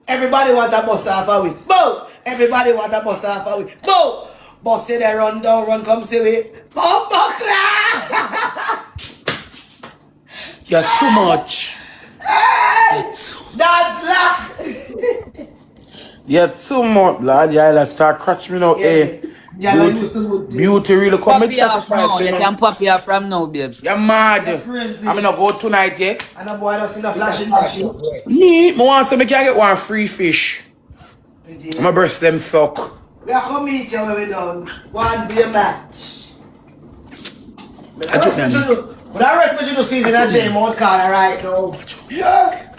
Everybody want a bus off a week. Boom! Everybody want a bus off a week. Boom! Bus say they run down, run come see we. Boom, buckler! You're too much. Hey! That's luck! You're too much, lad. Yeah, let's start crutch me now. Hey. Yeah, Beauty really come and sacrifice. You can pop you from now, babes. You're mad. You're crazy. I'm not go tonight yet. And a boy don't see the flashing machine. Me want so I can get one free fish. My breast them suck. We are come meet you when we done. One be a match. But I respect you to see in a J Mount Caan right now. Yeah.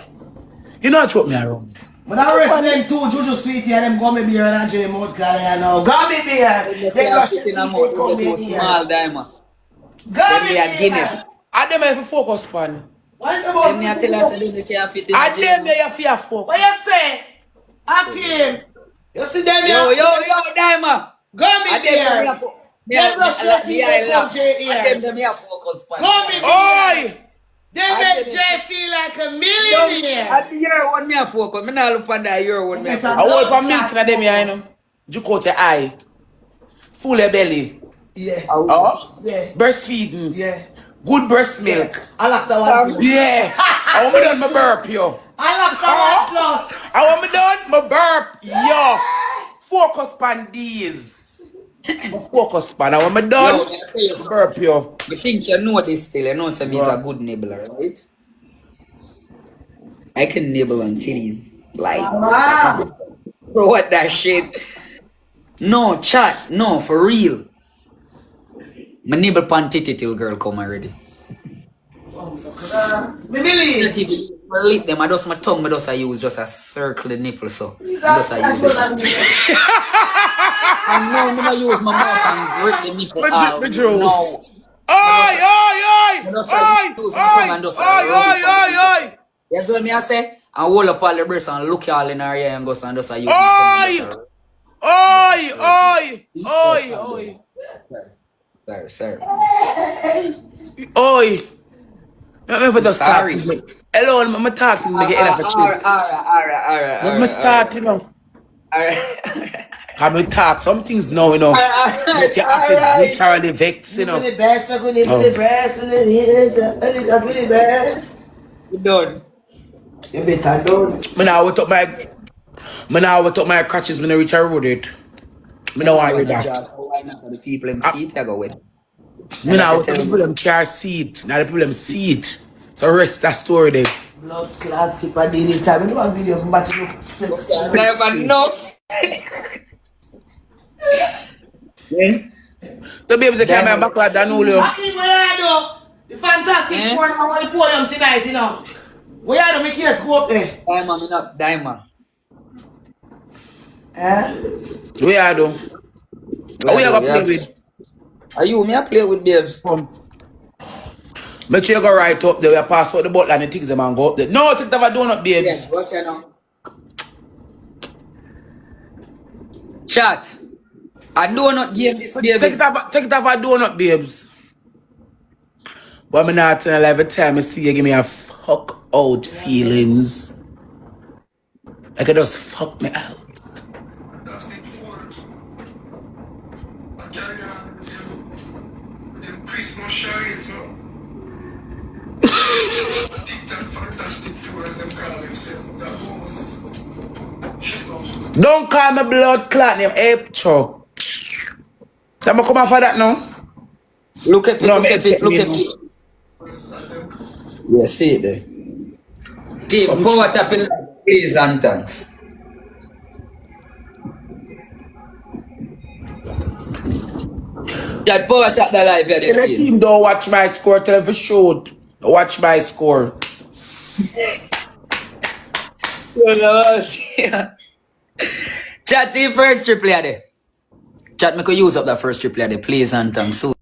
You know I choke me around. But I respect them too, Juju Sweetie and them gummy beer and a J Mount Caan now. Gummy beer. They got shit come in here. Small diamond. Gummy beer. I dem have to focus pan. Why is it about Them tell us that they can't fit in. I dem there you fear focus. What you say? Akeem. You see them here? Yo, diamond. Gummy beer. They brush your teeth and come J here. Them here focus pan. Gummy beer. Oi! They make Jay feel like a millionaire. At the year one me a focus. Me not look on that year one me a focus. I hold for milk na dem here, you know. Juke out your eye. Full your belly. Yeah. Oh? Yeah. Breastfeeding. Yeah. Good breast milk. I like that one. Yeah. I want me done my burp, yo. I like that one close. I want me done my burp, yo. Focus pan these. Focus pan. I want me done my burp, yo. I think you know this still. You know some is a good nibbler, right? I can nibble on titties. Like, Wow. bro, what that shit? No, chat. No, for real. My nibble pan titty till girl come already. Me believe. I lick them. I just my tongue. I just I use just a circle the nipple so. These I are just I use it. And now I'm gonna use my mouth and grip the nipple out. Me juice. No. Oi! You know what me I say? And hold up all the breasts and look y'all in her ear and go and just I use Oi! Sir. Oi! Let me just Sorry. start. Hello, I'm talking to me. Alright. Let me start, you know. Alright. Can we talk? Some things now, you know. That you have to literally vex, you know. The best, like we need the best, and the best. You done. You better done. Me now I took my crutches when I reach a road it. Me now I read that. Why not the people in seat I go with? Me now I people them car seat. Now the people them seat. So rest that story there. Blood class keep a daily time. You know a video from Battle of Never know. The babies they came back like that, no. Akeem, what you do? The fantastic one on the podium tonight, you know. What you do? Make yours go up there. Diamond, me not diamond. What you do? What you gonna play with? Are you me? I play with babes. Make sure you go right up there. You pass out the bottle and the things them and go up there. No, take that donut, babes. Yes, watch it now. Chat. I do not give this baby. Take it off a donut, babes. But I'm not telling you every time I see you give me a fuck out feelings. Like it just fuck me out. Don't call me blood clot name Cho. Can I come off of that now? Look at it, No, look at it, look at me. it. Yeah, see it there. Team, power tapping, please and thanks. That power tap the live here. The team don't watch my score, tell them for shoot. Watch my score. Chat, see first triple there. Chat, me could use up that first triple there, please and thanks. So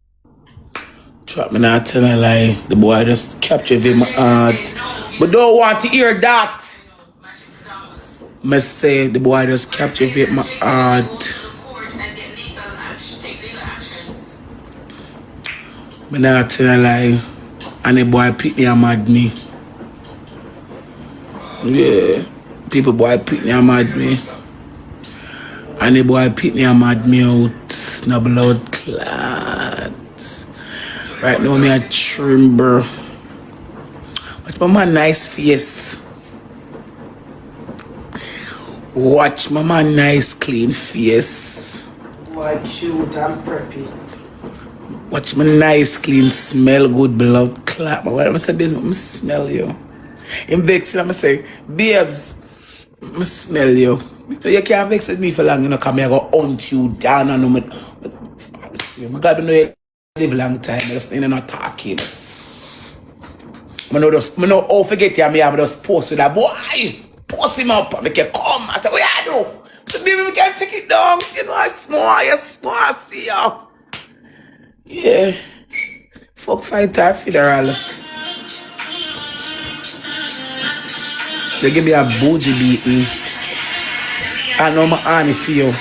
Trap me not tell a lie. The boy just captured in my heart. But don't want to hear that. Me say the boy just captured in my heart. Me not tell a lie. And the boy pick me and mad me. Yeah. People boy pick me and mad me. And the boy pick me and mad me out. Snubble out clat. Right now me a trim bro. Watch my man nice face. Watch my man nice clean face. Boy cute and preppy. Watch my nice clean smell good blood clap. But when I say this, I smell you. In vexing, I'm say, babes, I smell you. You can't vex with me for long, you know, come here, go hunt you down and I gotta know you live long time, I just not talking. I know all forget you, I just post with that boy. Post him up and make you come. I say, what I do? So baby, we can take it down. You know, I small, see you. Yeah. Fuck fighter federal. They give me a bougie beating. I know my army feel.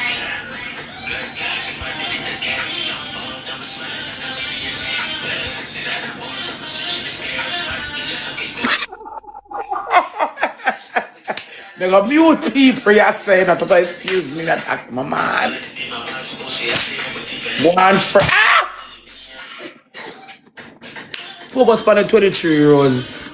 They got mute people you say not to excuse me that attack my man. One for focus on the 23-year-olds.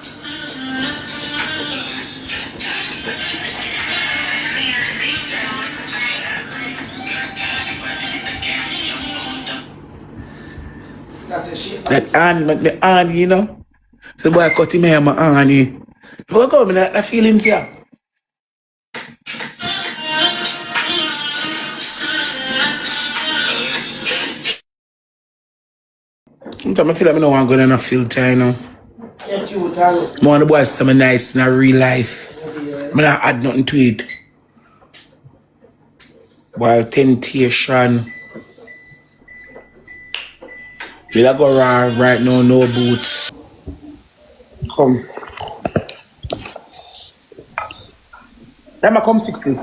That's a shit. That Ann, the Ann, you know. So the boy cut him hair, my Annie. What go with that feelings here? Sometimes I feel like I don't want to go in a filter, you know. Yeah, cute and More the boys tell me nice in a real life. I don't add nothing to it. Boy, temptation. We I go around right now, no boots. Come. Let me come fix it.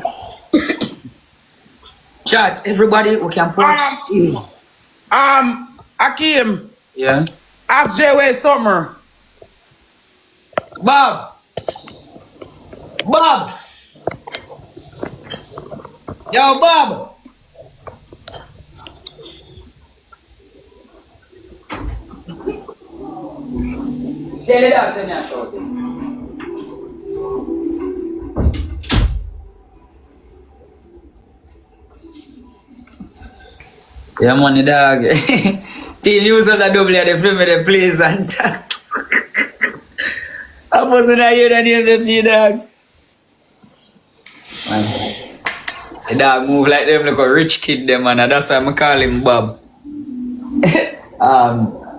Chat, everybody, we can put. Akeem, Yeah. ask Jay where summer. Bob! Bob! Yo, Bob! Tell it out, send me a short. Yeah, money dog. Team use of the double at the film with the plays and that. I wasn't here than you the feed dog. Man. The dog move like them like a rich kid them man, and that's why I call him Bob.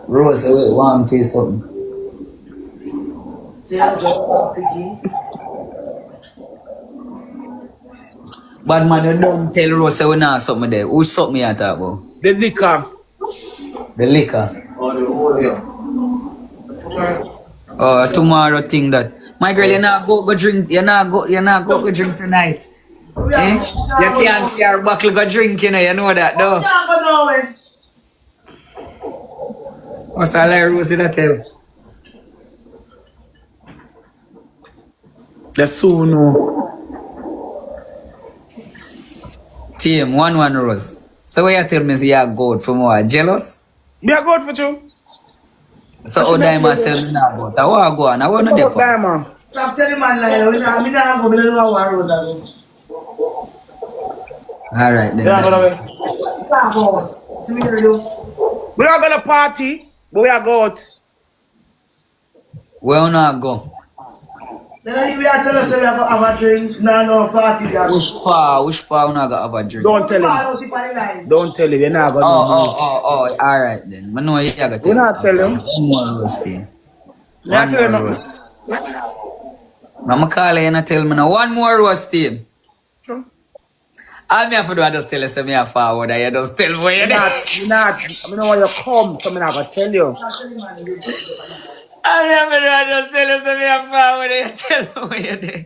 Rosealee, want to tell you something. say I'm just picking. Bad man, you don't tell Rosealee we not something there. Who something you talk about? The liquor. The liquor. Oh, the whole yeah. Oh, tomorrow thing that. My girl, you not go drink. You not go drink tonight. Eh? You can't carry a buckle go drink, you know. You know that, though. Yeah, go now, eh. What's all that Rosie that tell? That's so no. Team, 1-1 Rose. So what you tell me is you are good for more jealous? Me a good for you. So how Dyema say me not good? I want to go on. I want to Fuck depot. Dyema. Stop telling man like we not go, we don't know what road I go. Alright then. We are gonna Stop out. See me here, do. we are gonna party, but we are go out. Where you not go? Then we are tell us we have to have a drink. No, party. We are Which pa you not go have a drink? Don't tell him. out the line. Don't tell him. You're not gonna Oh, alright then. I know you gotta tell We not tell him. One more Rose team. Not tell him. Rose. I'm call you and tell me now. One more Rose team. Sure. All me have to do is just tell you say me a forward and you just tell me where you You're not. I mean, when you come, so I'm not gonna tell you. I never know just tell you to me a forward and you tell me where you there.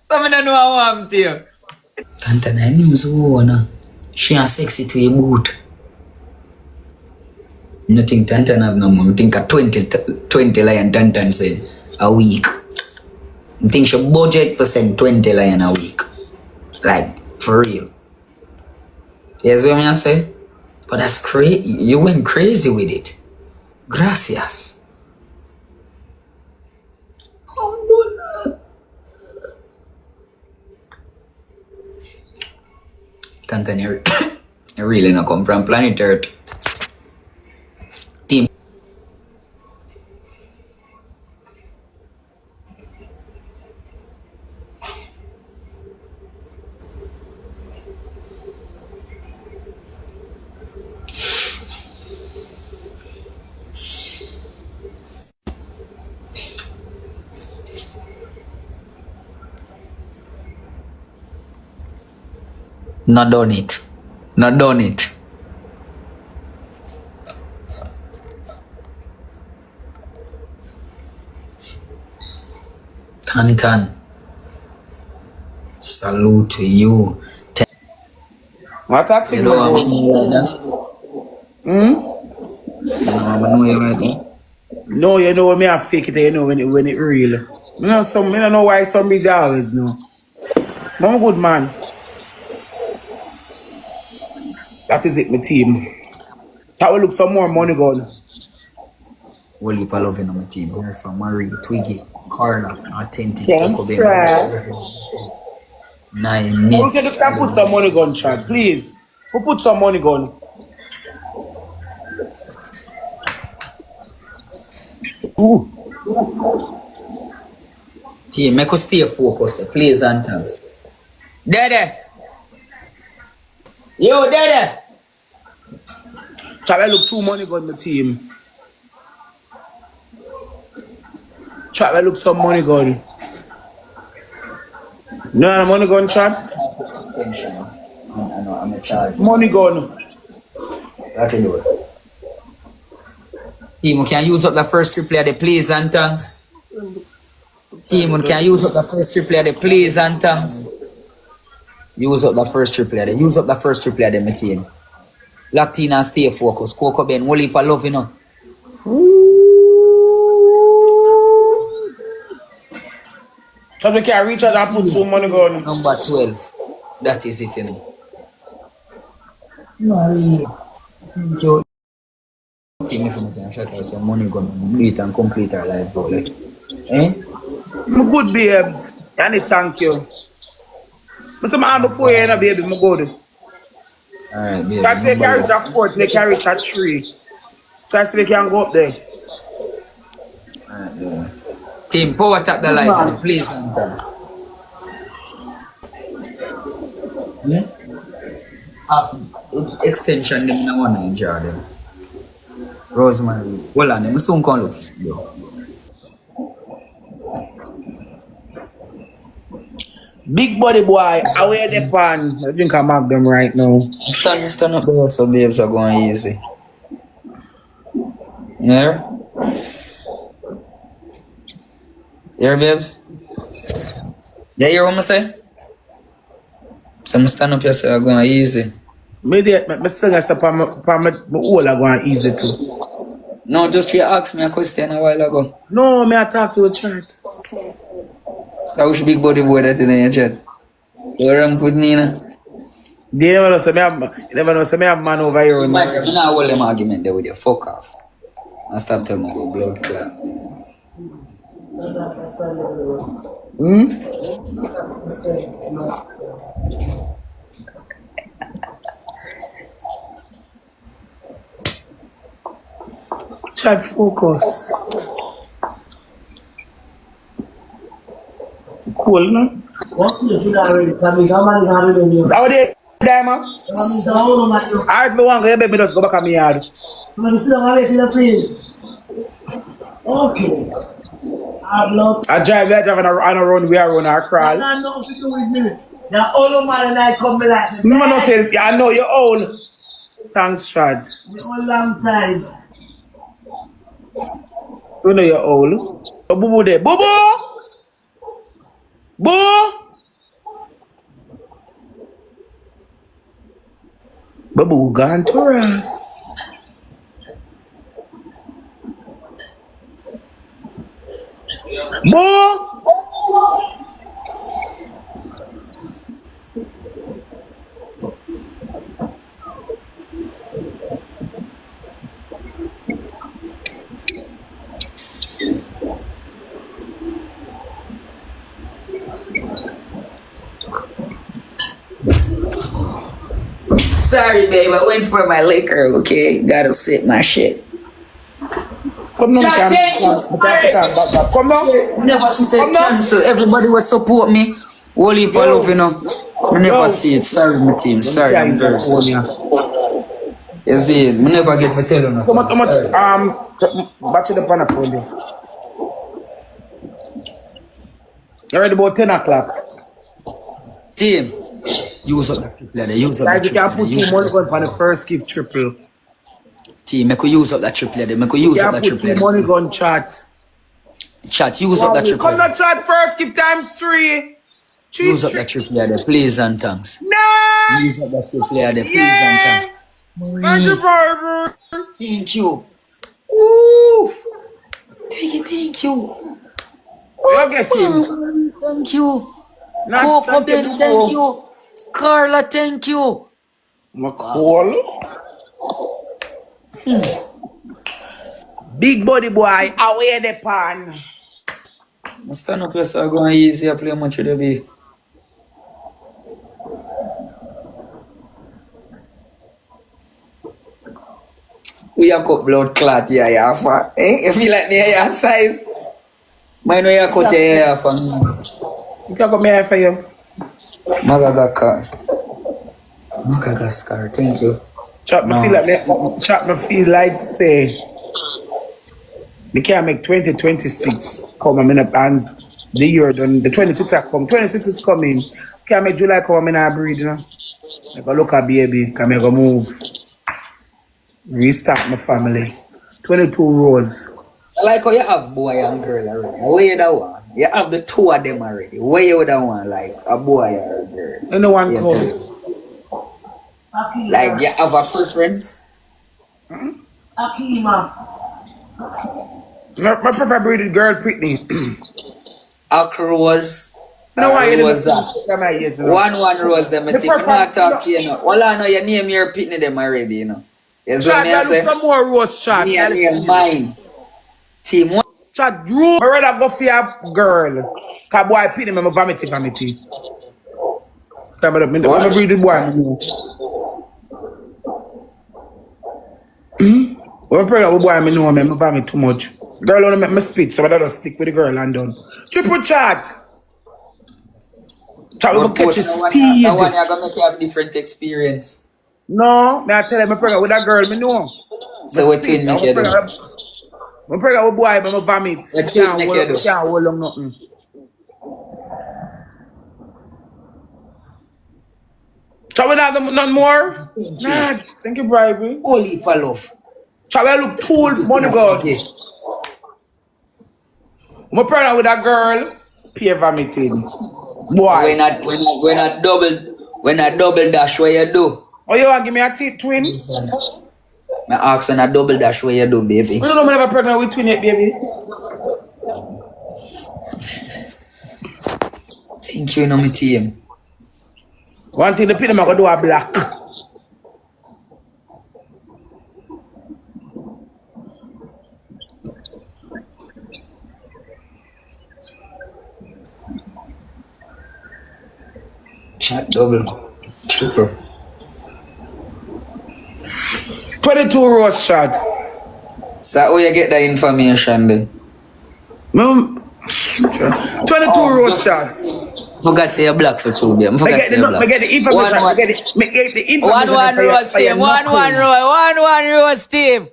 So I don't know how I want to you. Tanta na news na. She a sexy to a boot. Nothing Tanta have no more. I think a 20 lion Tanta say a week. I think she budget for send 20 lion a week. Like, for real. You see what I say? But that's crazy. You went crazy with it. Gracias. Tantan, you really not come from planet Earth. Team. Not done it. Not done it. Tantan. Salute to you. What taxi You know bro? what I mean right now? You know what I mean right now? No, you know when me I fake it, you know when it real. I don't know why some busy always know. I'm a good man. That is it, my team. That will look for more money gone. Whole heap of love in my team. Here from Marie, Twiggy, Carla, Authentic, Don't Coco try. 9 We minutes. can put some money gone, Chad. Please. We'll put some money gone. Ooh. Team, make us stay focused. Please and thanks. Dede! Yo, Dede! Chad, I look too money gone, my team. Chad, I look some money gone. No, money gone, Chad. I know, I'm a charge. Money gone. That's it. Team, we can use up the first triple of the please and thanks. Team, we can use up the first triple of the please and thanks. Use up the first triple of the. Use up the first triple of the, my team. Locked in and stay focused. Coco Ben, whole heap of love, you know. So we can reach out and put some money gone. Number 12. That is it, you know. Marie. Yo. Team, if you can shut out some money gone, do it and complete our life goal. Eh? I'm good, babes. And thank you. But some man before you, baby, I'm good. Alright, baby. Try to say carry at 4, they carry at 3. Try to say we can go up there. Alright, baby. Team, power tap the life, please and thanks. Extension, them no one in Jordan. Rosealee. Well, I'm soon come look for you. Big body boy, I wear the pan. I think I mark them right now. Stand up there so babes are going easy. Yeah? Yeah, babes? Yeah, you hear what I say? So I stand up here so I'm going easy. Maybe my son is my all are going easy too. No, just you asked me a question a while ago. No, me I talk to a chat. So which big body boy that in your chat? You run with Nina? They never know say me have man over here. I'm not hold them argument there with you. Fuck off. And stop telling me about blood clot. Chat focus. Cool, no? What's it already? How they Dyema? Alright, me want to baby just go back on me yard. Please. Okay. I drive that on a run, we are run or crawl. I know what you do with me. Now all man and I come like No man no say, I know you're old. Thanks, Chad. a long time. You know you're old. Oh, Boo there. Boo Boo! Boo! Boo gone to us. Boo! Sorry, babe. I went for my liquor, okay? Gotta sip my shit. Come down, come down. Never see say cancel. Everybody will support me. Whole heap of love, you know. I never see it. Sorry, my team. Sorry, I'm very sorry. You see it. I never get to tell you nothing. How much, batch it up on the phone there. You're ready about 10 o'clock. Team, use up that triple there. Use up that You triple can put 2 money gun for the first gift triple. Team, make we use up that triple there. Make we use You up can that put triple 2 money gun chat. Chat, use up that triple Come not chat first, give times 3. Use up that triple there, please and thanks. No! Use up that triple there, please and thanks. Thank you, baby. Thank you. Ooh! Thank you. You get him. Thank you. Not Coco thank you, Ben, thank you. Carla, thank you. McCall. Big body boy, away the pan. I stand up here so I go easy. I play much of the be. We have got blood clot here, yeah, for. Eh? If you like me, your size. Mine know you cut your hair for me. You can come here for you. Madagascar. Madagascar, thank you. Chop me feel like say we can make 2026 come and the year done the 26 are come. 26 is coming. Can make July come and I breathe, you know. I go look at baby, can I go move. Restart my family. 22 rows. I like how you have boy and girl already. Where you that one? You have the 2 of them already. Where you that one? Like a boy or a girl? And no one comes. Like you have a preference? Akeem. My prefer breeded girl, Britney. Rose. No, why you was that? One rose them. I think I'm not talk to you now. Well, I know you name your pitney them already, you know. Yes, what me I say? Some more rose chat. Me and your mine. Team one. Chat, Drew. I rather go for a girl. Cause boy, pitney me vanity. I'm a breeded boy. When I'm pregnant with boy, I know I'm vomit too much. Girl wanna make me spit, so I just stick with the girl and done. Triple chat. Chat will catch his speed. That one you're gonna make you have different experience. No, I tell him I'm pregnant with that girl, me know. So what twin make you do? I'm pregnant with boy, I'm vomit. What twin make you do? Can't hold on nothing. Shall we have none more? Nah, thank you, Bribery. Holy love. Shall we look cool, money god? I'm pregnant with a girl, pure vomiting. Boy. When I double dash, what you do? Oh, you want to give me a twin? I ask when I double dash, what you do, baby? You don't know I'm never pregnant with twin yet, baby. Thank you, no me team. One thing the pin I'm gonna do a black. Chat double. Triple. 22 rose shot. So how you get that information then? 22 rose shot. I got to say you're black for 2, babe. I forgot to say you're black. I get the information. I get the information. One rose team. One rose team.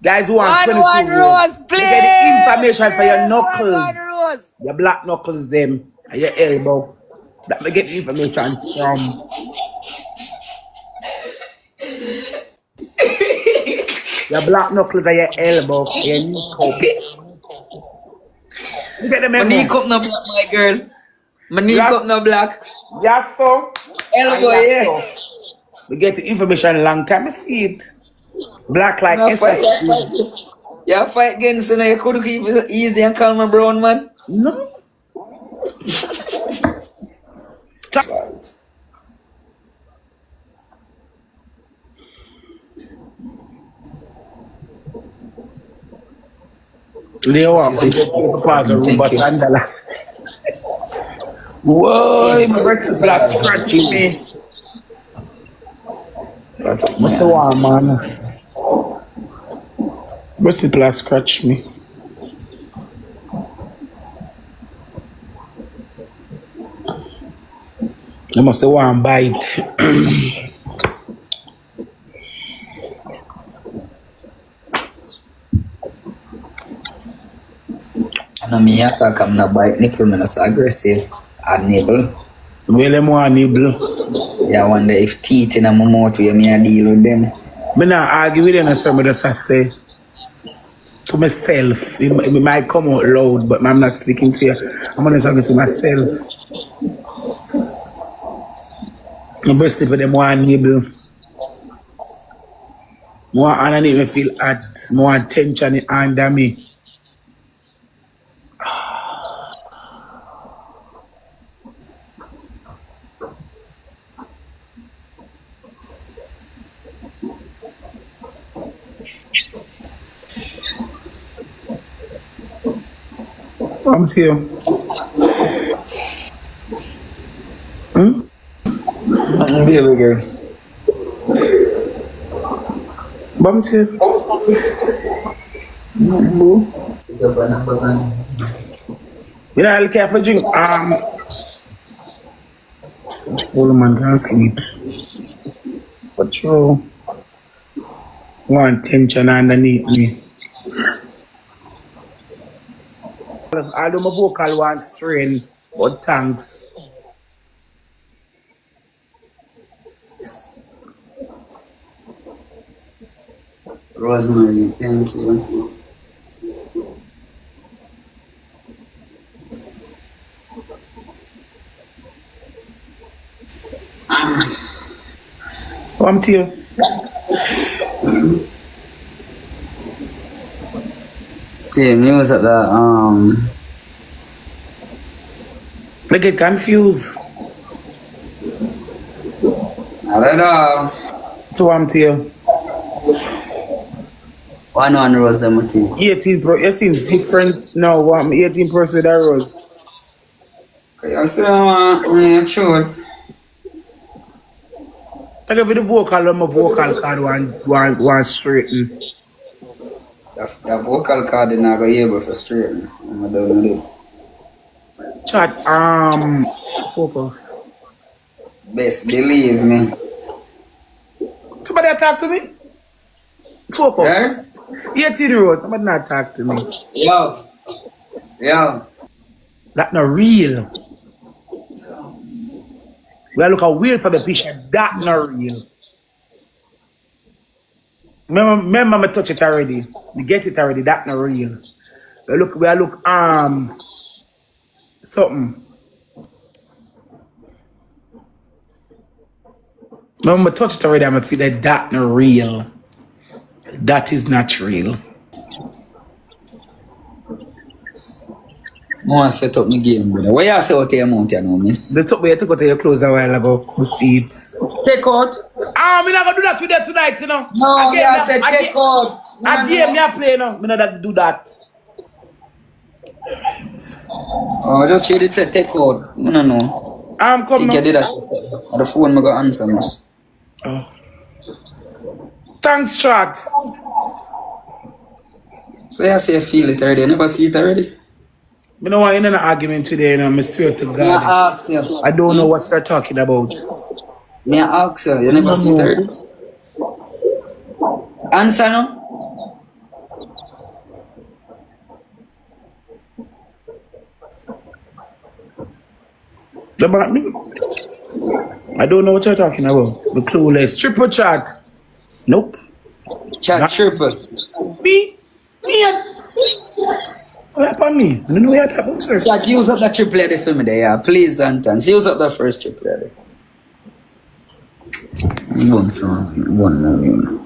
Guys who want 22 One rose, please. I get the information for your knuckles. One rose. Your black knuckles them. And your elbow. That I get the information from. Your black knuckles and your elbow. Your knee cup. You get the memo. My knee cup no black, my girl. My knee cup no black. Yes, so. Elbow, yeah. So. We get the information long time. I see it. Black like No, SS. You fight against you know, you could keep it easy and call me brown man. No. Leo, part of Robert Andalas. Whoa, my breakfast black scratching me. What's the one, man? What's the last scratch me? I must have one bite. No, me attack, I'm not bite nipple, I'm so aggressive. I nibble. Well, I'm one nibble. Yeah, I wonder if teeth in my mouth where me a deal with them. I'm not argue with them, so I just say to myself. It might come out loud, but I'm not speaking to you. I'm only talking to myself. My best for them one nibble. More underneath me feel hot, more tension under me. I'm to you. Baby girl. Bum to you. You know, I'll care for drink. Old man can't sleep. For true. One tension underneath me. I do my vocal one strain, but thanks. Rosemary, thank you. Come to you. See, me was at the I get confused. I don't know. So I'm to you. One rose the motive. 18 Pro, it seems different now. 18 Pro with that rose. I said, sure. I give you the vocal on my vocal card one straighten. The vocal card is not going to be able to straighten. I'm don't know. Chat, focus. Best believe me. Somebody talk to me? Focus. Yeah? 18 rose, somebody not talk to me. Yo. That's not real. We are looking weird for the picture. That's not real. Remember me touch it already. We get it already. That's not real. We are look something. Remember me touch it already. I'm feel like that's not real. That is not real. I want to set up my game, brother. Where you set out your amount, you know, miss? The top where you took out your clothes a while ago. We see it. Take out. I'm not gonna do that with you tonight, you know. No, again, I said take out. Again, me a play, no. Me not do that. Oh, just shade it said take out. I don't know. I'm coming. Think you did that yourself. On the phone, I got answer, miss. Oh. Thanks, chat. So you say you feel it already. You never see it already? You know what? In an argument today, you know, I swear to God. I ask you. I don't know what you're talking about. Me ask you. You never see it already? Answer no? About me? I don't know what you're talking about. The clueless. Triple chat. Nope. Chat Not triple. me. What happened me? I don't know what you're talking about, sir. Chat, use up the triple lady for me there, yeah. Please, Antons. Use up the first triple lady. One million.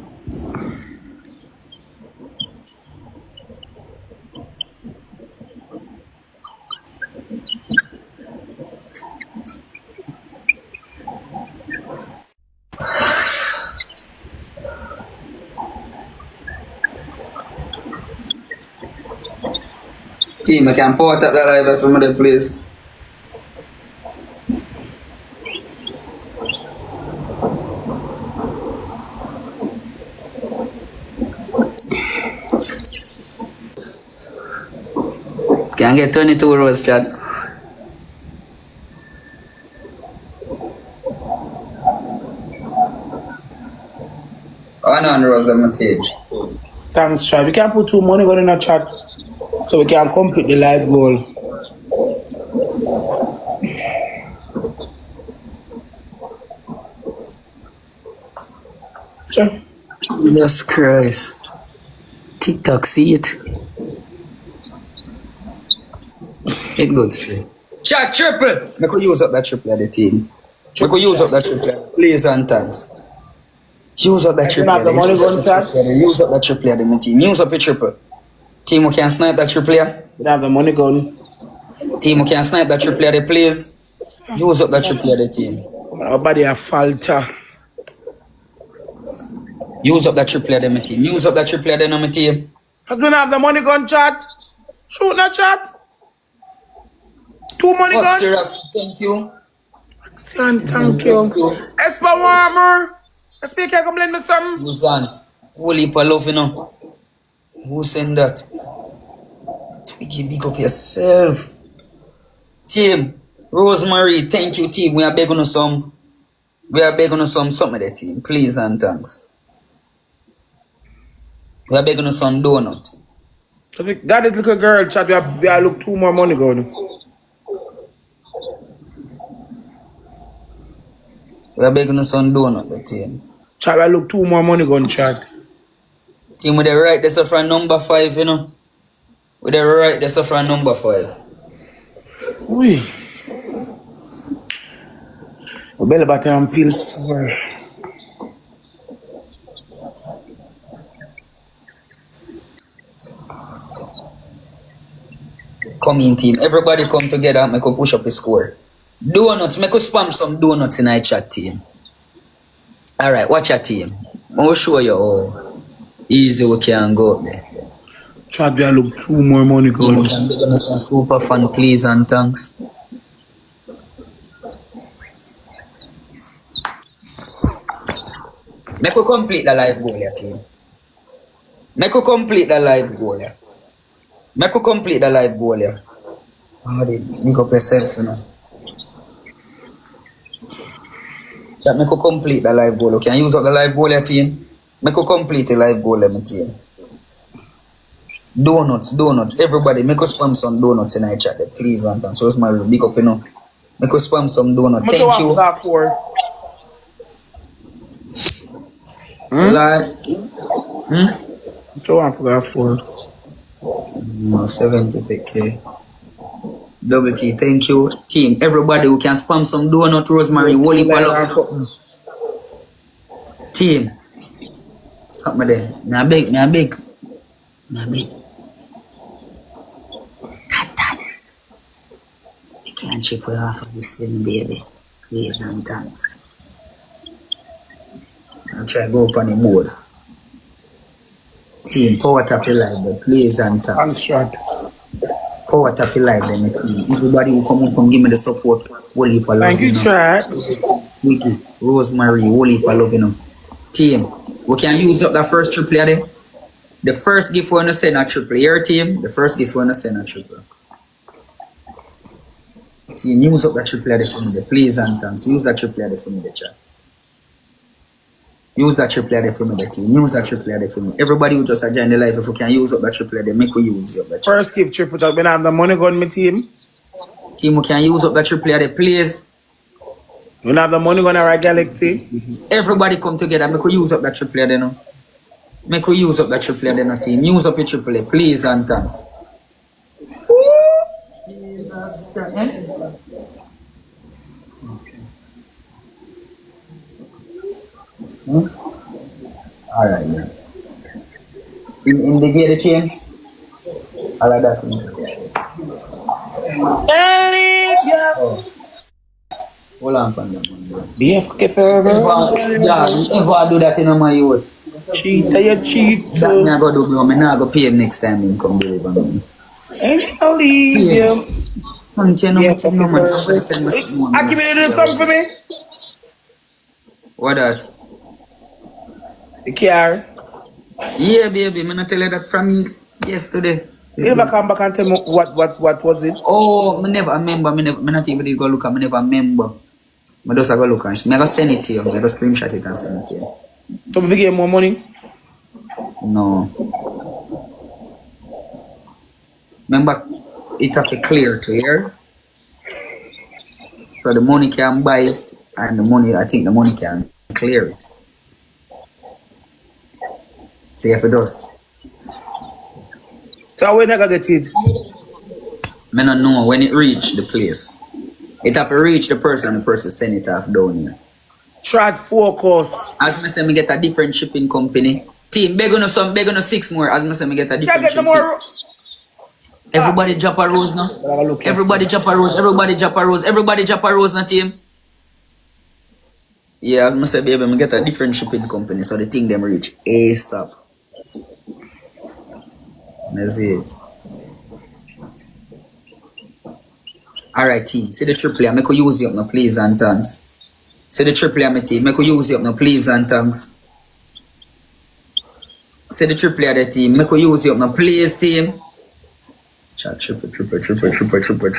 Team, I can port up that live for me there, please. Can get 22 rows, Chad. Oh no, rows them material. Thanks, Chad. We can put 2 money gun in a chat so we can complete the live goal. Sure. Jesus Christ. TikTok, see it. It good still. Chat triple! I could use up that triple of the team. I could use up that triple. Please and thanks. Use up that triple. Use up that triple of the team. Use up your triple. Team who can snipe that triple. We have the money gun. Team who can snipe that triple of the please. Use up that triple of the team. Our body a falter. Use up that triple of the team. Use up that triple of the team. Cause we don't have the money gun, chat. Shoot na chat. 2 money gun. Thank you. Excellent, thank you. Espa warmer. Speak here, come lend me something. Who's on? Whole heap of love, you know. Who send that? Twiggy, big up yourself. Team, Rosemary, thank you, team. We are begging you some. We are begging you something there, team. Please and thanks. We are begging you some donut. So that is little girl, chat. We are look 2 more money gun. We are begging you some donut, the team. Chat, we look 2 more money gun, chat. Team, with the right, this is from number 5, you know. With the right, this is from number 5. Ui. My belly button feels sore. Come in, team. Everybody come together and make a push up the score. Donuts, make us spam some donuts in our chat, team. Alright, watch your team. I'll show you how easy we can go up there. Chat, we look 2 more money gun. We can be gonna some super fun, please and thanks. Make we complete the live goal, yeah, team. Make we complete the live goal, yeah. Make we complete the live goal, yeah. Oh, they make up yourself, you know. That make we complete the live goal. Okay, and use up the live goal, yeah, team. Make we complete the live goal, my team. Donuts. Everybody, make us spam some donuts in our chat, there, please and thanks. So it's my big up, you know. Make us spam some donuts. Thank you. Like, So I forgot 4. No, 70, take care. Double T, thank you. Team, everybody who can spam some donut, Rosemary, Wally, Palo. Team, stop me there. Me a beg. Tan. You can't chip away off of this film, baby. Please and thanks. I'll try to go up on the board. Team, power tap your live, but please and thanks. Power tap your live, then. Everybody who come up and give me the support. Wally, Palo. Thank you, chat. Wiggy, Rosemary, Wally, Palo, you know. Team, we can use up that first triple there. The first gift we're gonna send a triple. Your team, the first gift we're gonna send a triple. Team, use up that triple there for me there. Please and thanks. Use that triple there for me there, chat. Use that triple there for me there, team. Use that triple there for me. Everybody who just join the live, if we can use up that triple there, make we use up that triple. First gift triple chat. We have the money gun, my team. Team, we can use up that triple there, please. We have the money gun in our galaxy. Everybody come together, make we use up that triple there now. Make we use up that triple there now, team. Use up your triple there, please and thanks. Jesus Christ. Alright, man. In the gear change? Alright, that's me. Oh. Hold on, Panda. BFK forever. Never do that in my youth. Cheat, you cheat. That me I go do, bro. Me nah go pay him next time him come do it, man. I'll leave you. Man, you know what you man. Somebody send me some money. Akeem, you do something for me? What that? The car. Yeah, baby. Me not tell you that from me yesterday. You never come back and tell me what was it? Oh, I never remember. I not even did go look. I never remember. I just go look and I go send it to you. I go screenshot it and send it to you. So if you get more money? No. Remember, it have to clear to here. So the money can buy it, and the money, I think the money can clear it. See if it does. So when I get it? I don't know when it reach the place. It have to reach the person send it off down here. Try to focus. As I say, me get a different shipping company. Team, beg on 6 more. As I say, me get a different Get the more. Everybody drop a rose now. Everybody drop a rose. Everybody drop a rose. Everybody drop a rose now, team. Yeah, as I say, baby, me get a different shipping company, so the thing them reach ASAP. That's it. Alright, team. See the triple A. Make you use you up now, please and thanks. See the triple A, my team. Make you use you up now, please and thanks. See the triple A, the team. Make you use you up now, please, team. Chat triple.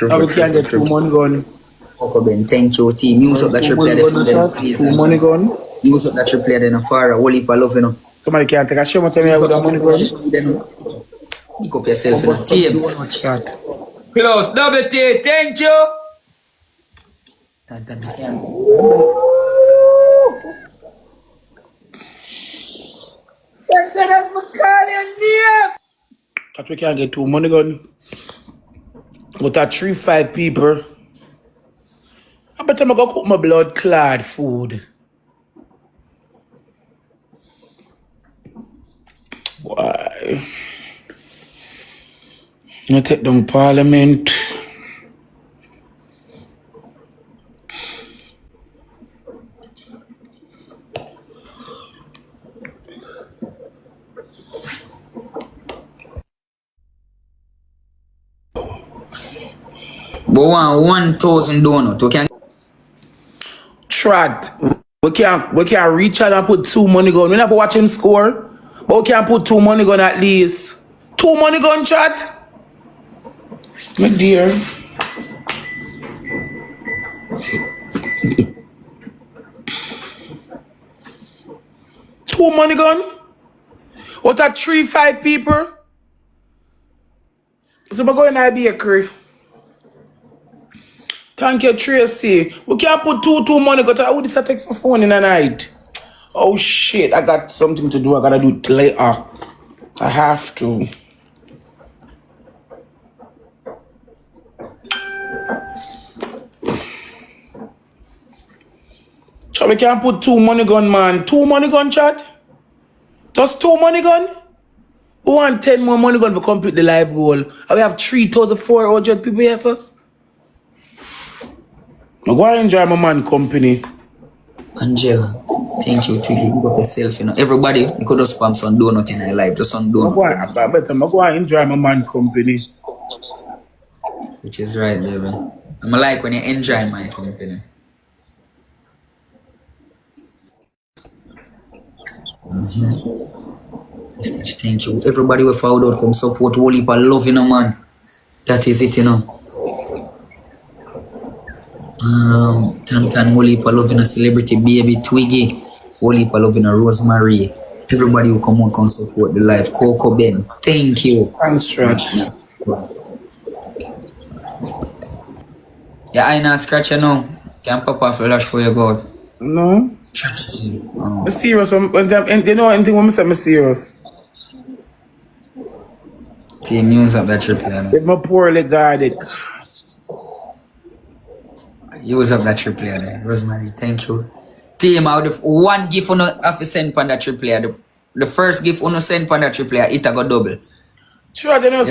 Now we can get 2 money gun. Okay, Ben, thank you, team. Use up that triple A, please. 2 money gun. Use up that triple A, then far. Whole heap of love, you know. Somebody can take a show with me with the money gun. Pick up yourself, you know. Team. Chat. Close, double T, thank you. Chat we can get 2 money gun. Got a 3-5 people. I bet I'm gonna cook my blood clad food. Why? I take down Parliament. We want 1,000 donut. We can Trat. We can't reach out and put 2 money gun. We never watch him score. But we can put 2 money gun at least. 2 money gun, chat. My dear. Two money gun? What a 3-5 people? So I'm going to the bakery. Thank you, Tracy. We can't put 2 money gun. I would just text my phone in the night. Oh shit, I got something to do. I gotta do it later. I have to. So we can't put 2 money gun, man. 2 money gun, chat? Just 2 money gun? We want 10 more money gun to complete the live goal. And we have 3,400 people here, sir. I go and enjoy my man company. Angela, thank you, Twiggy. You got yourself, you know. Everybody, you could just spam some donut in your life. Just some donut. I go and enjoy my man company. Which is right, baby. I'm like when you enjoy my company. Thank you. Everybody will follow out, come support whole heap of love, you know, man. That is it, you know. Tan whole heap of love, you know, celebrity baby Twiggy. Whole heap of love, you know, Rosealee. Everybody will come on, come support the life. Coco Ben. Thank you. Thanks, Strat. Yeah, I not scratch you now. Can pop off a lash for your God. No. I'm serious. You know anything when I say I'm serious? Team use up that triple A. If my poorly guarded. Use up that triple A there. Rosemary, thank you. Team, out of 1 gift on the send on that triple A. The first gift on the send on that triple A, it a go double. Sure, you know,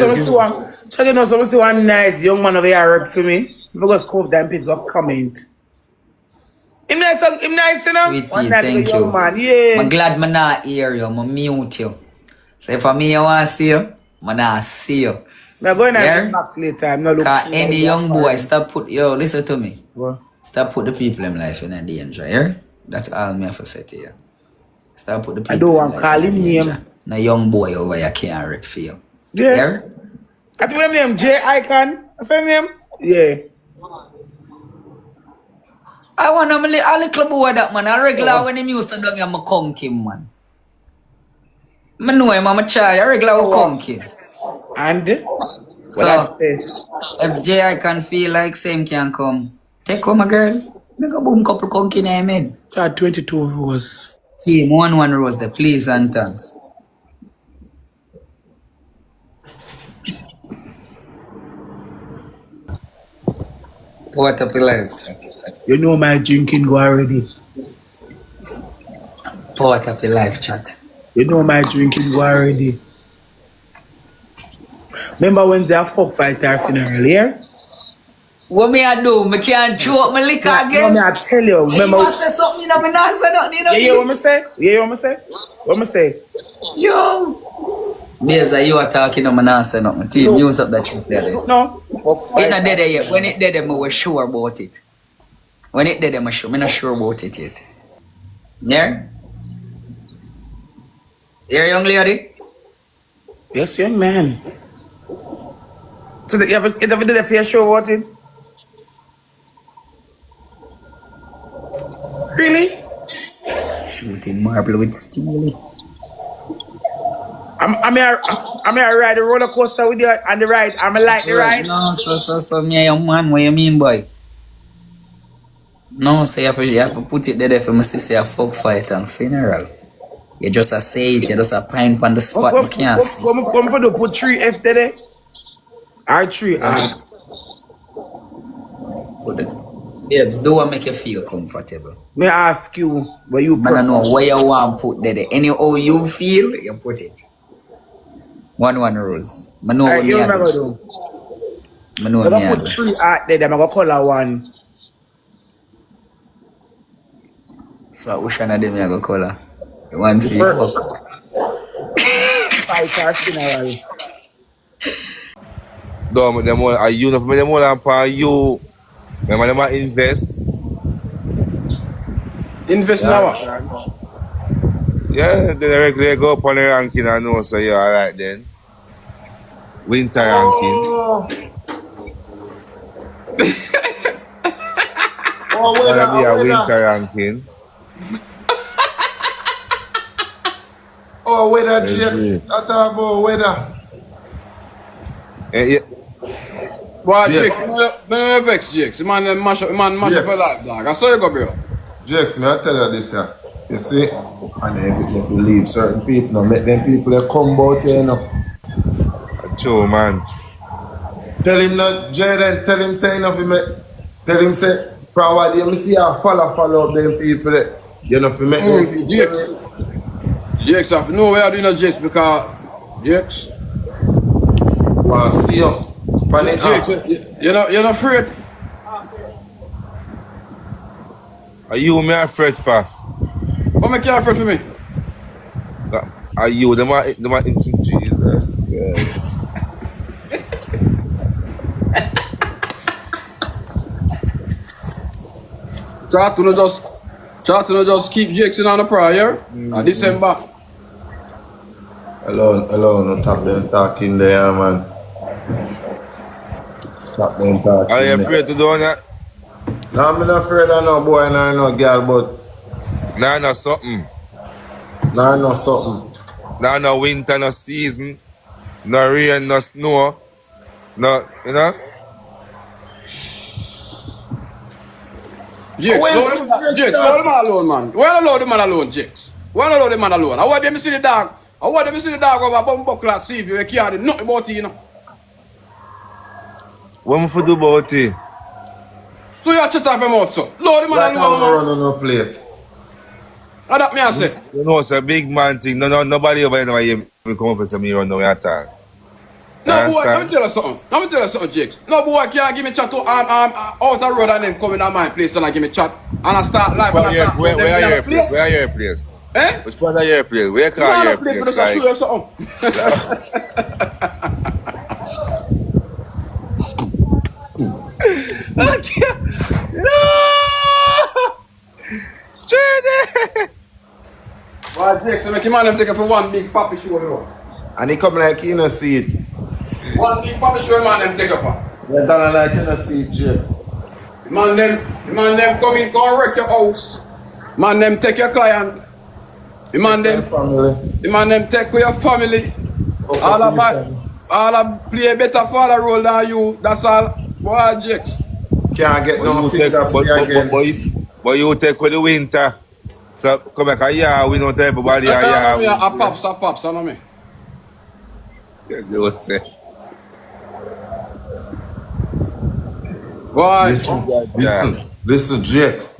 some one nice young man over here rep for me. Because cove them people got comment. Him nice, you know? Sweet Pea, thank you. Man. Yeah. I'm glad I'm not hear you. I'm mute you. So if I want to see you, I'm not see you. I'm going to max later. I'm not looking. Any young boy, stop put, yo, listen to me. What? Stop put the people in life in danger, yeah? That's all me have to say to you. Stop put the people I don't want to call him name. No young boy over here can't rip for you. Yeah. Yeah? That's what name, J Icon. That's what name? Yeah. I want a little boy that man. A regular when him used to do him a conking man. I know him, I'm a child. A regular with conking. And So if J.I. can feel like same can come, take home a girl. Make a boom couple conking in him head. 22 rose. Team 1 rose there, please and thanks. What up your life, chat? You know my drinking go already. What up your life, chat? You know my drinking go already. Remember when they have fuck fight our funeral here? What me I do? Me can't chew up my liquor No, again? me I tell you. Hey, Remember? you must say something, you know, me not say nothing, you know. Yeah, what me say? Yeah, what me say? What me say? Yo! Babes, are you are talking, no, me not say nothing. Team, use up that truth there. No. Fuck It fight. not dead yet. When it dead, I was sure about it. When it dead, I'm not sure about it yet. Yeah? Here, young lady? Yes, young man. So you ever did a fair show about it? Really? Shooting marble with steel. I'm here ride the roller coaster with you on the ride. I'm a like the ride. No, so, me a young man, what you mean, boy? No, so you have to put it there for me to say a fuck fight and funeral. You just a say it, you just a pine on the spot, you can't see. Come for the put 3F there. R3 R. Put it. Babes, do what make you feel comfortable. May I ask you where you Man, I prefer? know where you want put there. Anyhow you feel, you put it. 1 rules. I know what You me I remember do. though? I know I'm what me gonna I put do. 3 out there, then I'm gonna color 1. So which one of them you go color? The one for Fir- you fuck. Fight or funeral. No, them all are you know for them all and for you. Remember them a invest. Invest in our. Yeah, then regularly go up on the ranking and know so you're alright then. Winter ranking. Oh, Gonna be a weather. winter ranking. Oh, weather, Yes, Jakes. I talk about weather. Yeah. Boy, Yes. Jakes, man, vex Jakes. Man, mash up Yes. your life, dog. I saw you go, bro. Jakes, me I tell you this, yeah. You see, and then if you leave certain people, no, make them people that come about here, you know. True man. Tell him not, Jayden, tell him say enough, tell him say, from what you see, I follow up them people that, you know, if you make them people. Jakes. Jakes, I have no way I do no Jakes because Jakes. Want to see you. Panic Jakes, you're not afraid. Are you me afraid for? What make you afraid for me? Are you them are Jesus Christ. Try to just keep Jakes in on the prior. December. Alone, no top them talking there, man. Top them talking Are you there. afraid to do that? No, I'm not afraid of no boy, no girl, but No something. no something. No winter, no season. No rain, no snow. No, you know? Jakes, Jakes, allow the man alone, man. Why allow the man alone, Jakes? Why allow the man alone? I want them to see the dog. I want them to see the dog over a bum buckle and see if you can't do nothing about it, you know. What am I do about it? So you chat off him out, so. Allow the man Like how alone, man. run on no place. And that me I say. You know, it's a big man thing. Nobody over there hear me come up and say me run down at all. No boy, let me tell you something, Jakes. No boy can't give me chat to out the road and then come in my place and I give me chat and I start live and I start Where are your place? Where are your place? Eh? Which part of your place? Where You call know your play for place? this, I show Like, you something. straight there. Boy, Jakes, I make him man them take it for one big papi show, you know. And he come like he no see it. One thing for sure, man, them take up. You don't like you see Jake. The man them come in, come wreck your house. Man them take your client. The man them take with your family. All of play a better father role than you. That's all. Boy, Jakes. Can't get no finger again. But you take with the winter. So come back a year, we don't tell everybody a year. A pops, I know me. You say. Boy, Listen, Jakes.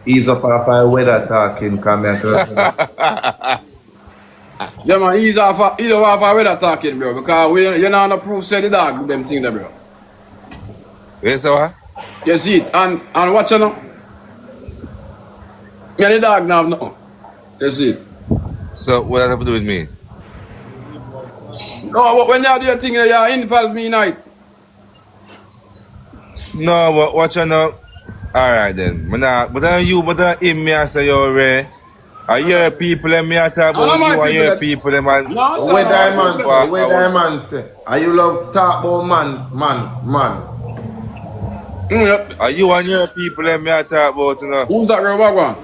He's up off our weather talking, come here. yeah, man, he's off our weather talking, bro. Because you're not on proof, say the dog do them things there, bro. Yes, what? You see it, and watch you know. Me and the dog now have nothing. You see it. So what does that have to do with me? No, but when you do your thing, you involve me in it. No, but watch you now. Alright then. But then him me I say you're rare. I hear people and me I talk about you, I hear people them and Where Diamond say? Are you love talk about man? Yep. are you and your people and me I talk about you know? Who's that real bag one?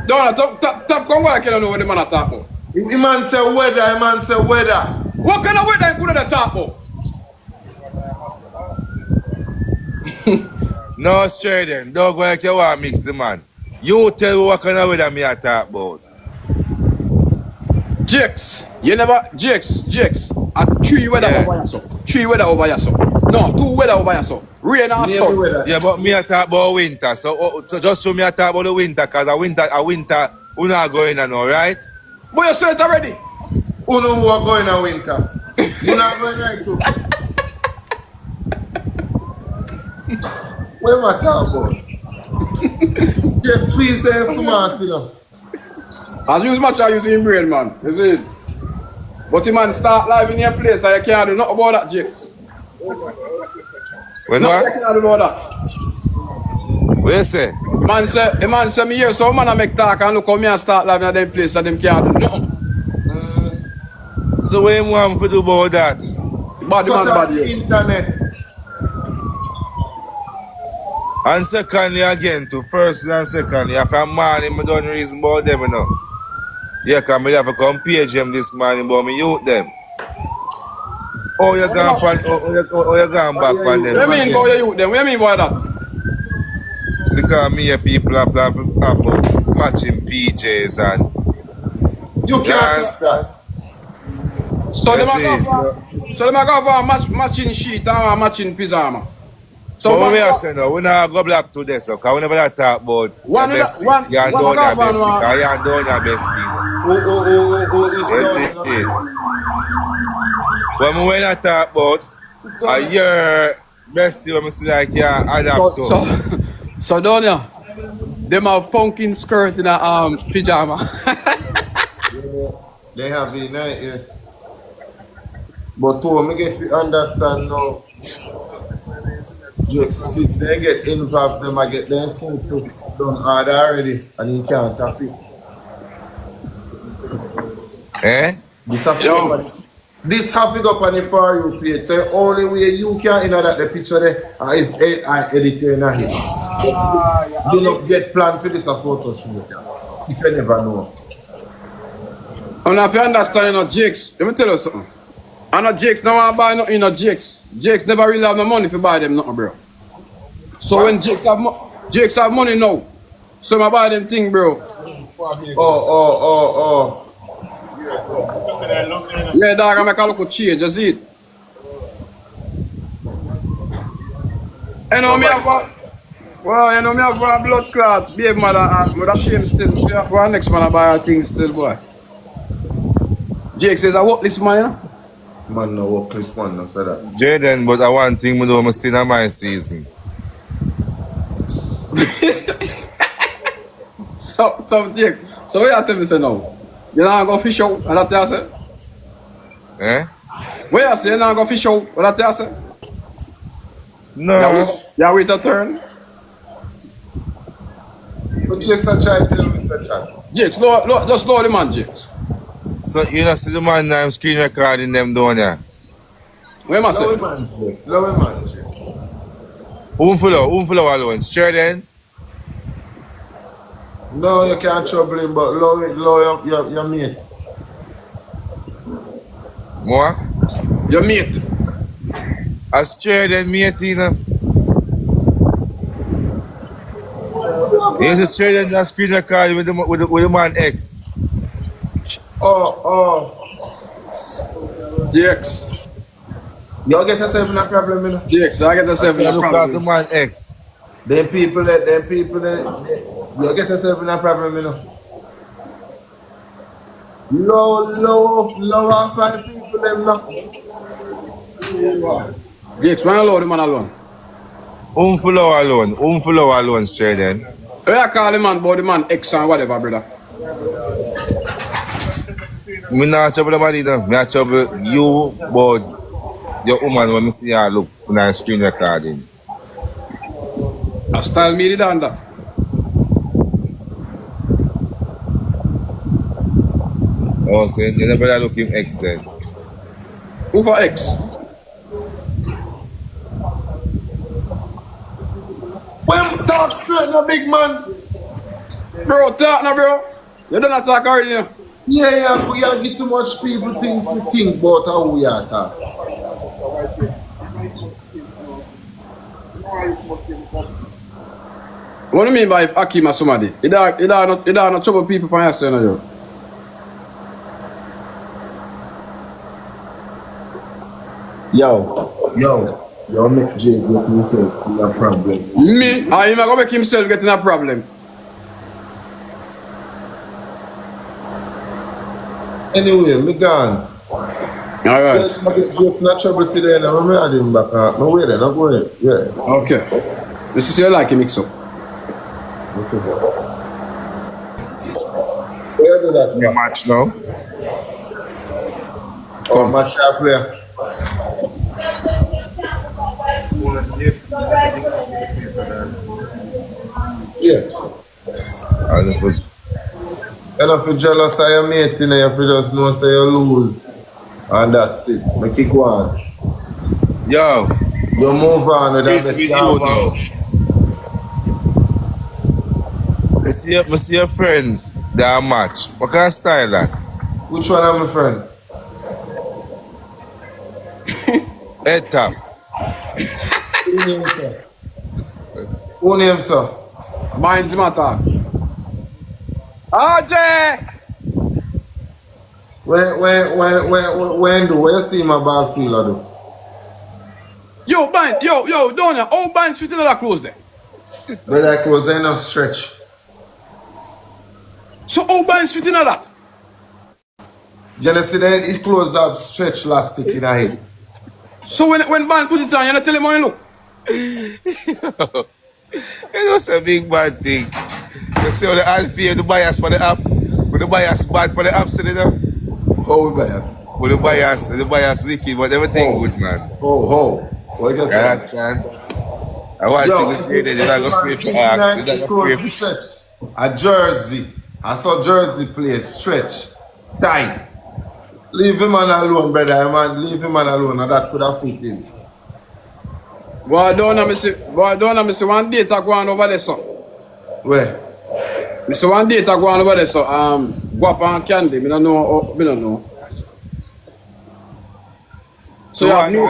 Don't top come back, I don't know what the man talk about. The man say weather. What kind of weather you put talk about? No straight then. Don't go like you want to mix the man. You tell me what kind of weather me I talk about. Jakes. Jakes. A 3 weather over your so. 3 weather over your so. No, 2 weather over your so. Rain and sun. Yeah, but me I talk about winter. So just show me I talk about the winter, cause a winter we not going on now, right? But you said it already. Who know who are going in winter? You not going right too. What am I talking about? Get sweet and smart, you know. As use much as using brain, man. You see it? But the man start live in your place and you can't do nothing about that, Jakes. When Nothing what? you can't do about that. What you say? The man say me here, so man I make talk and look how me and start live in them place and them can't do nothing. So what you want to do about that? Bad man, Cut off bad the you. internet. And secondly again, to first and secondly, if I'm mad, I don't reason about them, you know. Yeah, because I have to come page them this morning, but me youth them. Oh, you're going back on them. What do you mean by you then? What do you mean by that? Because me and people are matching PJs and... You can't start. So Yes, them a go for a matching sheet and a matching pyjama. So but what man we go- are saying now, we not go black to this, so because we never talk about One your of best the- one- thing. You're one doing of your the- best thing, one- because you're doing your best thing. It's Yes, going it is. But when we not talk about your best thing, when we see like you adapt to. So Donia, them have pumpkin skirt in a pyjama. They have been night, yes. But to me get to understand now, Jake's kids, they get involved, them I get their food to done hard already, and you can't tap it. Eh? This have to go on the For You page. So only way you can in that the picture there, if I edit you in here. Do not get planned for this a photo shoot. If you never know. And if you understand, you know, Jakes, let me tell you something. I know Jakes now want to buy nothing, you know, Jakes. Jakes never really have no money to buy them nothing, bro. So when Jakes have money now, so I buy them thing, bro. Oh. Yeah, dog, I make a look change, you see it. You know, me have a blood clot, baby mother, with a shame still. For next man I buy a thing still, boy. Jake says, I work this man, you know? Man, no work this man, no say that. Jayden, but I one thing we do, I'm still in my season. So Jake, so what you tell me say now? You not go fish out, and that you say? Eh? What you say, you not go fish out, what that you say? No. Yeah, wait a turn. But Jake's a try to tell me that. Jake, just slow the man, Jake. So you know see the man I'm screen recording them down there. Where am I saying? Slow man. Unfollow alone. Jayden. No, you can't trouble him, but low your mate. More? Your mate. As Jayden mate, you know. Here's a Jayden that screen record with the man X. Oh. DX. You get yourself in a problem, you know? DX, I get yourself in a Look at the problem. man X. Them people, you get yourself in a problem, you know? Low 5 people, them now. DX, why allow the man alone? Unfollow alone, Jayden. Where I call the man about the man X and whatever, brother? Me not trouble about it, me not trouble you, but your woman when me see her look when I screen recording. I style me the danda. Oh, so you never look him X then. Who for X? When talk straight, no big man. Bro, talk now, bro. You don't talk already, you know? Yeah, but you get too much people things to think about how we are talk. What do you mean by if Akeem or somebody? It not trouble people for us, you know. Yo, make Jay get himself in a problem. Me? I am gonna make himself get in a problem. Anyway, me gone. Alright. I get Jake's not trouble today, and I'm ready him back. No way then, I'm going. Yeah. Okay. This is your like a mix-up. Okay. Where do that? The match now. Oh, match our player. Yes. And if it, If you're jealous of your mate, you know, if you just know say you lose. And that's it. Make it go on. yo, You move on with this that. video now. I see a friend that match. What kind of style that? Which one am my friend? Head tap. Who name, sir? Who name, sir? Mine's matter. RJ! When you see my ball field do? Yo, Donia, all bands fit in that close there. But like it was in a stretch. So all bands fit in that. You know, see that it closed up stretch last stick in a head. So when band put it on, you not tell him how you look. You know, it's a big bad thing. You see how the unfair, the bias for the app, with the bias bad for the app, you know? How we bias? With the bias wicked, but everything good, man. What you Yeah, say? man. I want to see that you're not going to pay for acts, you're not going to pay for stretch. A Jersey. I saw Jersey play stretch. Time. Leave him man alone, brother. Man, leave him man alone. And that could have fit him. Boy, Donia, me see one date I go on over there, so. Where? Me see one date I go on over there, so, Guap and Candy, me don't know. So you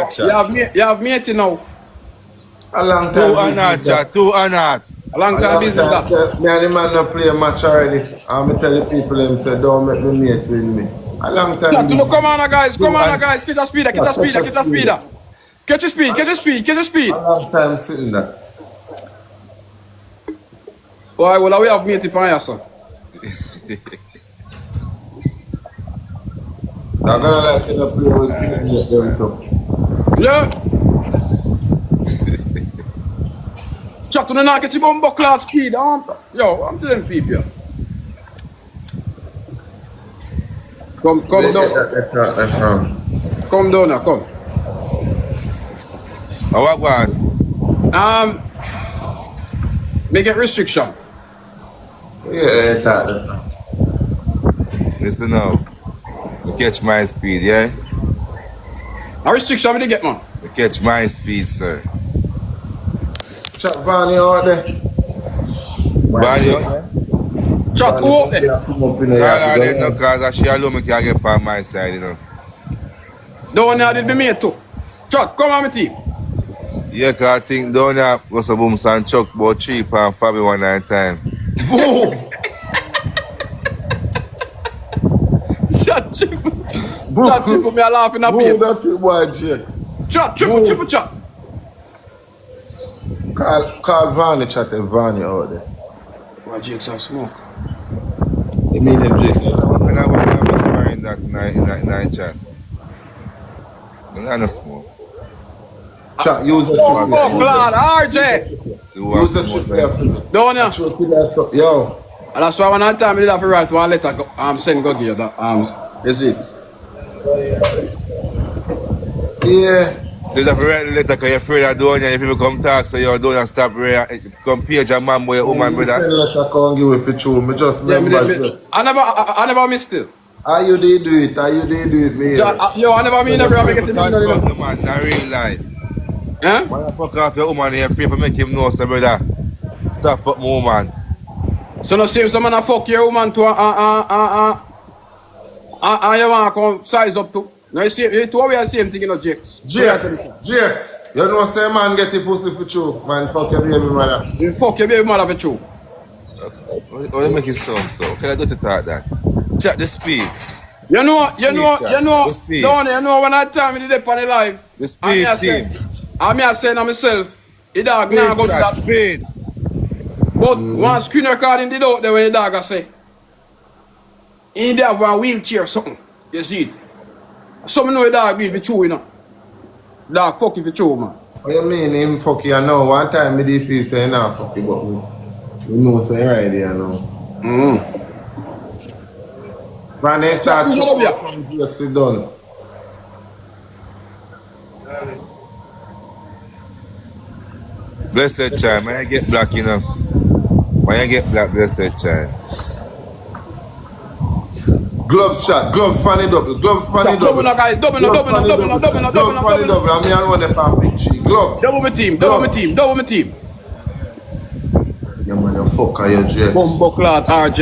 have mate now. A long time. Two and not. A long time business that. Me and the man not play a match already. I'm tell the people them say don't make me mate with me. A long time. Come on, guys. Catch a speeder. Catch your speed. A long time sitting there. Why, well, we have mate upon here, sir. I'm gonna like to play with them too. Yeah. Chat to the knock at your bumbo class speed. Yo, I'm telling people. Come down. Come down now, come. What one? Make it restriction. Yeah, that. Listen now. You catch my speed, yeah? A restriction me get, man. We catch my speed, sir. Chat Vanny out there. Vanny, Chat, who out there? Come up in the no, yard. there's no cause she alone me can get on my side, you know. Donia did be me too. Chat, come on, my team. Yeah, cause I think Donia was a boom and chuck about 3 pound for me one night time. Chat, triple. Chat, triple, me a laughing at Boo, me. that it boy, Jake. Chat, triple, chat. Call Vanny, chat Vanny out there. Why Jake's have smoke? You mean them Jake? When I was married that night in that night chat. I don't smoke. Chat, use the Oh, triple. Lord, RJ. See who Use the else smoke. triple. Donia. Yo. And that's why one time I did have to write one letter, send go give you that, you see. Yeah. See that for write the letter because you're afraid of Donia. If people come talk, so you don't stop come page a man boy, woman, Send brother. letter come give it for true. Me just Yeah, remember. I never missed it. How you did do it? How you did do it, me? Yo, I never mean never make it to Can't the fuck the man, not real life. Huh? When you fuck off your woman, you're afraid to make him know, so brother. Stop fuck my woman. So no same someone a fuck your woman to you want to come size up to. No, you see, you two are the same thing, you know, Jakes. Jakes. You know say man get the pussy for true. Man fuck your baby mother. You fuck your baby mother for true. Why you make it sound so? Can I do to talk that? Chat the speed. You know, The speed. Donnie, you know when I tell me the dip on the live. The speed team. I'm saying to myself, the dog now go to that. Speed. But one screen recording did out there when the dog I say, he there have one wheelchair or something. You see it? Some know the dog be for true, you know. Dog fuck you for true, man. What you mean him fuck you now? One time me did feel say nah fuck you but me. You know say right there now. When they start Who's up here? to Jakes it done. Blessed child. When I get black, you know. When I get black, blessed child. Gloves shot, gloves funny double, gloves funny Double double. no guys, double. Gloves funny double, and me and one the pan big tree. Gloves. Double my team. Yeah man, you fucker you Jakes. Bumbo clad RJ.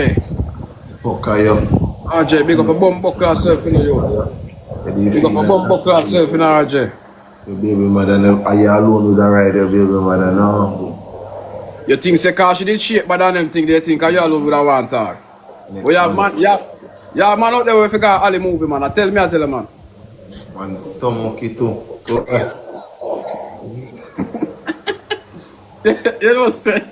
Fucker you. RJ, big up a bumbo clad self in you. Big up a bumbo clad self in RJ. Your baby mother, are you alone with the ride your baby mother now? You think say cause she did shake but then them think they think you alone with a one tag. But yeah man out there where figure Ali movie man. I tell you man. Man stomach it too. You know what I'm saying?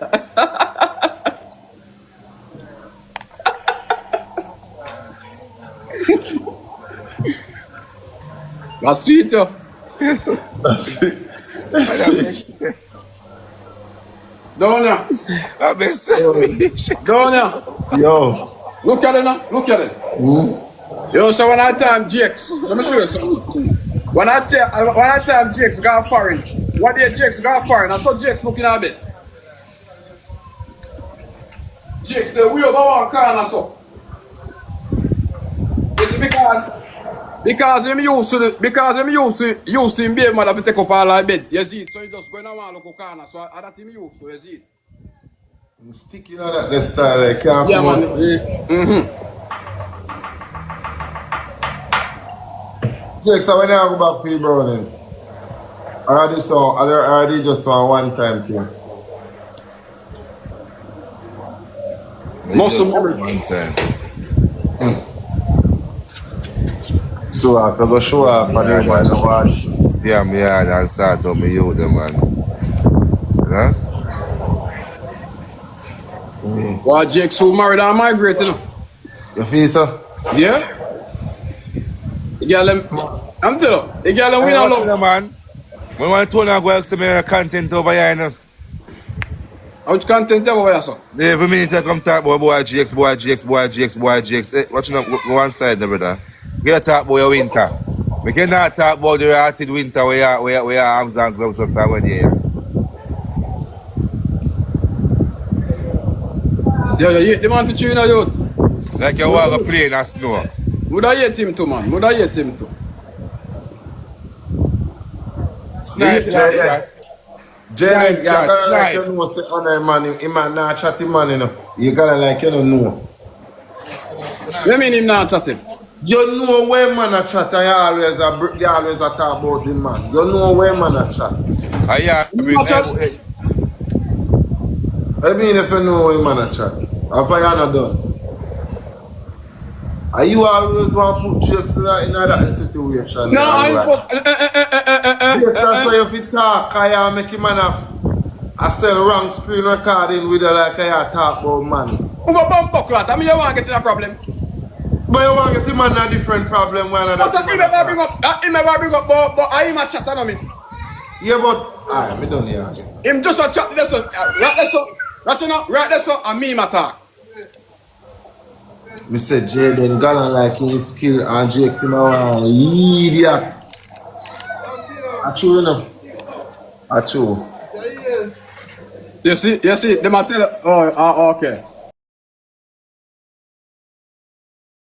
That's sweet yo. That's it. Donia. I've been saying. Donia. Yo. Look at it now. Look at it. Yo, so when I time Jakes, let me show you something. When I time Jakes got foreign, what did Jakes got foreign? I saw Jakes looking at it. Jakes, the wheel go on Caan and so. It's because him used to him baby mother to take up all our bed. You see it? So he just going around look at Caan. So that him used to, you see it? I'm sticking on that this style, I can't Yeah, come man. on. Jake, so when I go back for you, Browning, I already just saw one time thing. Muscle One time. So I go show up and everybody watch. Stay on my yard and start on my youth, man. Huh? Well, Jakes who married and migrated, you know? You feel so? Yeah? The girl them, I'm telling you, the girl them we don't love. Man. When I told you go ask me content over here, you know. How much content you have over here, sir? Every minute I come talk about boy GX. Hey, watch now, go one side, brother. We gotta talk about your winter. We cannot talk about the rotted winter where your arms and gloves are from there. Yeah, the man to tune you out. Like you walk a plane and snow. Would I hate him too, man? Would I hate him too? Snipe chat. Jayden, you Chat, gotta like snipe. you know say other man, him man not chatty man, you know. You gotta like you don't know. What do you mean him not chatting? You know where man a chat and you always a talk about him man. You know where man a chat. Yeah, Not chat. I mean if you know where man a chat. If I not done. Are you always want to put jokes in that situation? No, I ain't put. Yes, that's why if you talk, I make him man I sell wrong screen recording with like I talk about money. Over bump buckler. I mean, you want to get in a problem. But you want to get him man a different problem when But he never bring up. He never bring up. But I am a chat on me. Yeah, but alright, me done here. Him just a chat. Listen, right there so. Right you know, right there so. And me my talk. Me say Jayden Gallant like his skill and Jakes him a idiot. I true you know. I true. You see, them I tell you. Oh, okay.